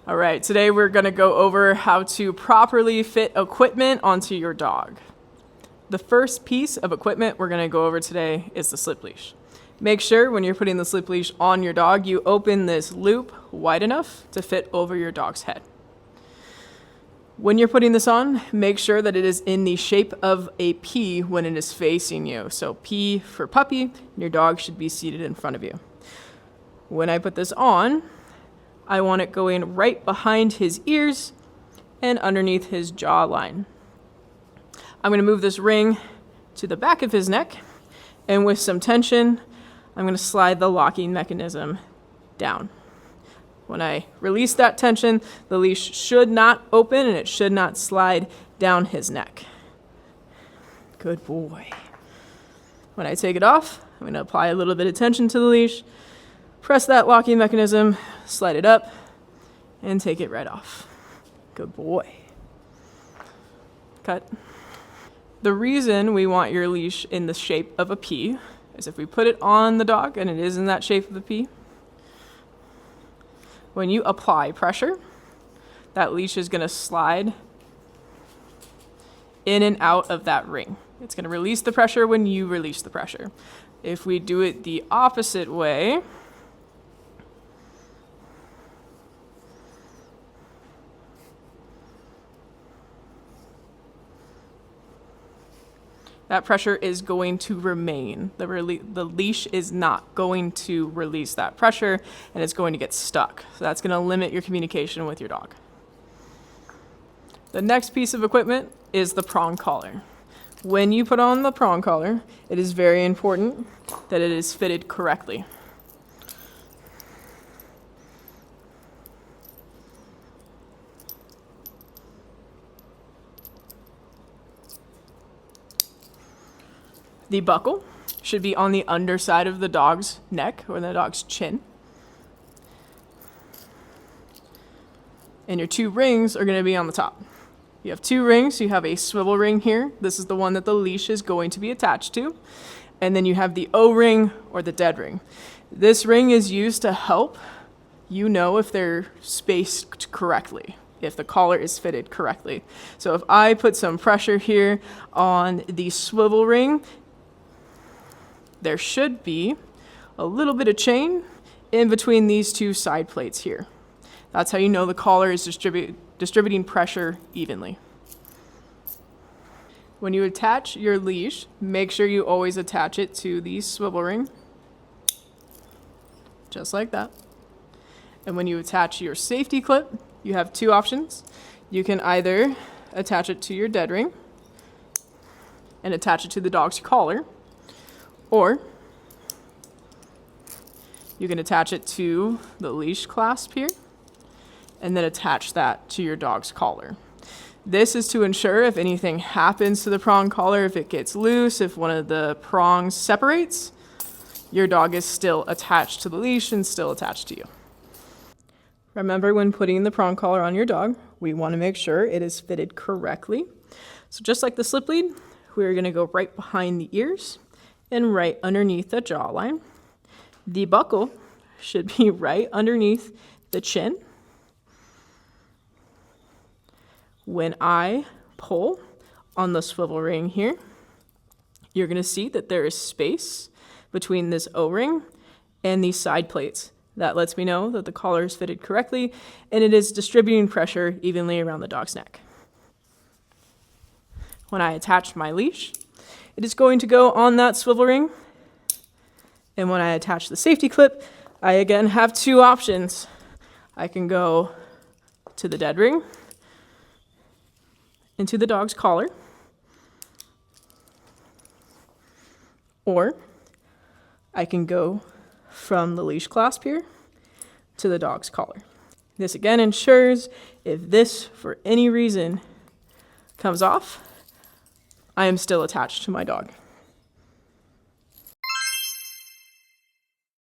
All right, today we're going to go over how to properly fit equipment onto your dog. The first piece of equipment we're going to go over today is the slip leash. Make sure when you're putting the slip leash on your dog, you open this loop wide enough to fit over your dog's head. When you're putting this on, make sure that it is in the shape of a P when it is facing you. So P for puppy, and your dog should be seated in front of you. When I put this on, I want it going right behind his ears and underneath his jawline. I'm going to move this ring to the back of his neck, and with some tension, I'm going to slide the locking mechanism down. When I release that tension, the leash should not open and it should not slide down his neck. Good boy. When I take it off, I'm going to apply a little bit of tension to the leash, press that locking mechanism, slide it up, and take it right off. Good boy. Cut. The reason we want your leash in the shape of a P is if we put it on the dog and it is in that shape of a P, when you apply pressure, that leash is going to slide in and out of that ring. It's going to release the pressure when you release the pressure. If we do it the opposite way, that pressure is going to remain. The leash is not going to release that pressure, and it's going to get stuck. So that's going to limit your communication with your dog. The next piece of equipment is the prong collar. When you put on the prong collar, it is very important that it is fitted correctly. The buckle should be on the underside of the dog's neck or the dog's chin. And your two rings are going to be on the top. You have two rings. You have a swivel ring here. This is the one that the leash is going to be attached to. And then you have the O-ring or the dead ring. This ring is used to help you know if they're spaced correctly, if the collar is fitted correctly. So if I put some pressure here on the swivel ring, there should be a little bit of chain in between these two side plates here. That's how you know the collar is distributing pressure evenly. When you attach your leash, make sure you always attach it to the swivel ring, just like that. And when you attach your safety clip, you have two options. You can either attach it to your dead ring and attach it to the dog's collar, or you can attach it to the leash clasp here and then attach that to your dog's collar. This is to ensure if anything happens to the prong collar, if it gets loose, if one of the prongs separates, your dog is still attached to the leash and still attached to you. Remember, when putting the prong collar on your dog, we want to make sure it is fitted correctly. So just like the slip lead, we're going to go right behind the ears and right underneath the jawline. The buckle should be right underneath the chin. When I pull on the swivel ring here, you're going to see that there is space between this O-ring and these side plates. That lets me know that the collar is fitted correctly and it is distributing pressure evenly around the dog's neck. When I attach my leash, it is going to go on that swivel ring. And when I attach the safety clip, I again have two options. I can go to the dead ring, into the dog's collar, or I can go from the leash clasp here to the dog's collar. This again ensures if this, for any reason, comes off, I am still attached to my dog.